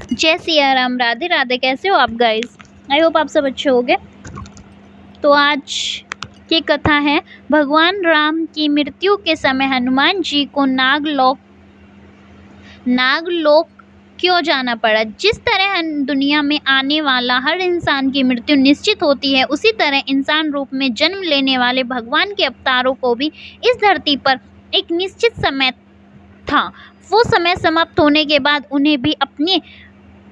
जय सिया राम, राधे राधे। कैसे हो आप गाइस? आई होप आप सब अच्छे होंगे। तो आज की कथा है, भगवान राम की मृत्यु के समय हनुमान जी को नागलोक क्यों जाना पड़ा। जिस तरह दुनिया में आने वाला हर इंसान की मृत्यु निश्चित होती है, उसी तरह इंसान रूप में जन्म लेने वाले भगवान के अवतारों को भी इस धरती पर एक निश्चित समय था। वो समय समाप्त होने के बाद उन्हें भी अपने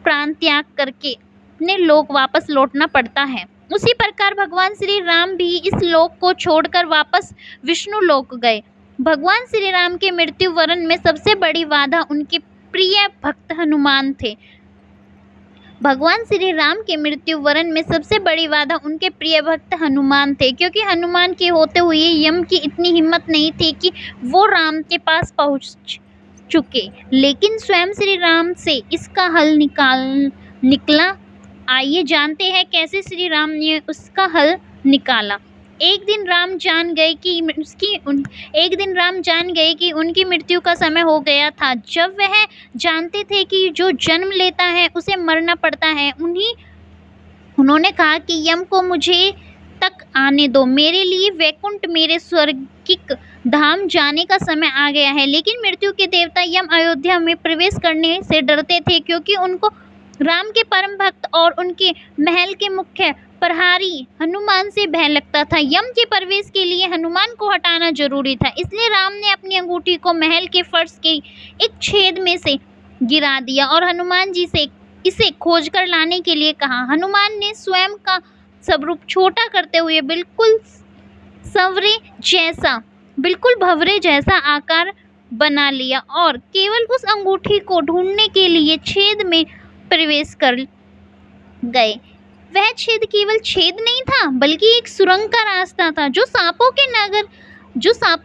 प्राण त्याग करके अपने लोक वापस लौटना पड़ता है। उसी प्रकार भगवान श्री राम भी इस लोक को छोड़कर वापस विष्णु लोक गए। भगवान श्री राम के मृत्यु वरण में सबसे बड़ी बाधा उनके प्रिय भक्त हनुमान थे। भगवान श्री राम के मृत्यु वरण में सबसे बड़ी बाधा उनके प्रिय भक्त हनुमान थे, क्योंकि हनुमान के होते हुए यम की इतनी हिम्मत नहीं थी कि वो राम के पास पहुंच चुके। लेकिन स्वयं श्री राम से इसका हल निकला। आइए जानते हैं कैसे श्री राम ने उसका हल निकाला। एक दिन राम जान गए कि उनकी मृत्यु का समय हो गया था। जब वह जानते थे कि जो जन्म लेता है उसे मरना पड़ता है, उन्होंने कहा कि यम को मुझे तक आने दो। मेरे लिए वैकुंठ, मेरे स्वर्गिक धाम जाने का समय आ गया है। लेकिन मृत्यु के देवता यम अयोध्या में प्रवेश करने से डरते थे, क्योंकि उनको राम के परम भक्त और उनके महल के मुख्य प्रहरी हनुमान से भय लगता था। यम के प्रवेश के लिए हनुमान को हटाना जरूरी था, इसलिए राम ने अपनी अंगूठी को महल के फर्श के एक छेद में से गिरा दिया और हनुमान जी से इसे खोजकर लाने के लिए कहा। हनुमान ने स्वयं का स्वरूप छोटा करते हुए बिल्कुल भंवरे जैसा आकार बना लिया और केवल उस अंगूठी को ढूंढने के लिए छेद में प्रवेश कर गए। वह छेद केवल छेद नहीं था, बल्कि एक सुरंग का रास्ता था जो सांपों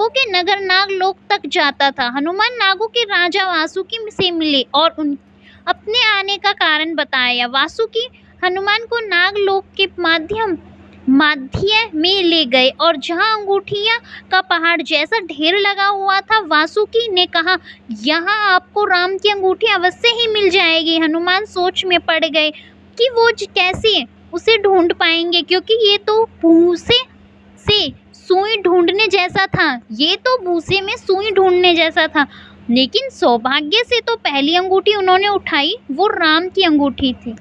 के नगर नागलोक तक जाता था। हनुमान नागों के राजा वासुकी से मिले और अपने आने का कारण बताया। वासुकी हनुमान को नागलोक के माध्य में ले गए और जहां अंगूठियां का पहाड़ जैसा ढेर लगा हुआ था, वासुकी ने कहा, यहाँ आपको राम की अंगूठी अवश्य ही मिल जाएगी। हनुमान सोच में पड़ गए कि वो कैसे उसे ढूंढ पाएंगे, क्योंकि ये तो भूसे से सुई ढूंढने जैसा था। लेकिन सौभाग्य से तो पहली अंगूठी उन्होंने उठाई वो राम की अंगूठी थी।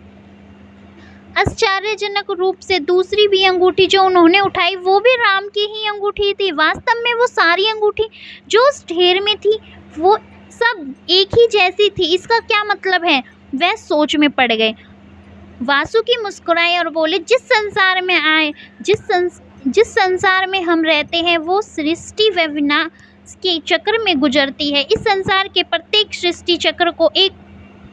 आश्चर्यजनक रूप से दूसरी भी अंगूठी जो उन्होंने उठाई वो भी राम की ही अंगूठी थी। वास्तव में वो सारी अंगूठी जो उस ढेर में थी वो सब एक ही जैसी थी। इसका क्या मतलब है? वह सोच में पड़ गए। वासुकी मुस्कुराए और बोले, जिस संसार में हम रहते हैं वो सृष्टि व विनाश के चक्र में गुजरती है। इस संसार के प्रत्येक सृष्टि चक्र को एक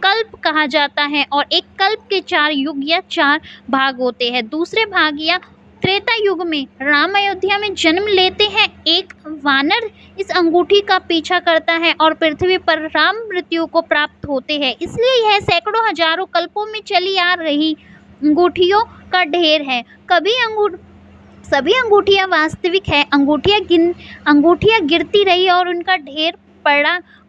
कल्प कहा जाता है और एक कल्प के 4 युग या 4 भाग होते हैं। दूसरे भाग या त्रेता युग में राम अयोध्या में जन्म लेते हैं। एक वानर इस अंगूठी का पीछा करता है और पृथ्वी पर राम मृत्यु को प्राप्त होते हैं। इसलिए यह सैकड़ों हजारों कल्पों में चली आ रही अंगूठियों का ढेर है। सभी अंगूठियां वास्तविक है। अंगूठियां गिरती रही और उनका ढेर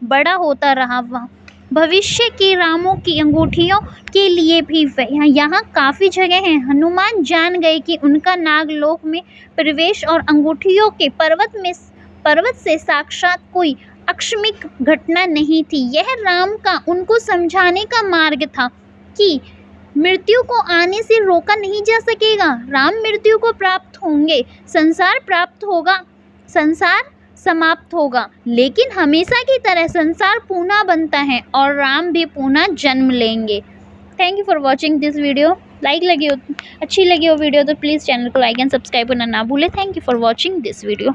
बड़ा होता रहा। भविष्य के रामों की अंगूठियों के लिए भी यहाँ काफ़ी जगह है। हनुमान जान गए कि उनका नागलोक में प्रवेश और अंगूठियों के पर्वत से साक्षात कोई आकस्मिक घटना नहीं थी। यह राम का उनको समझाने का मार्ग था कि मृत्यु को आने से रोका नहीं जा सकेगा। राम मृत्यु को प्राप्त होंगे, संसार समाप्त होगा, लेकिन हमेशा की तरह संसार पुनः बनता है और राम भी पुनः जन्म लेंगे। Thank you for watching this video. अच्छी लगी हो वीडियो तो प्लीज़ चैनल को लाइक एंड सब्सक्राइब करना ना भूलें। Thank you for watching this video.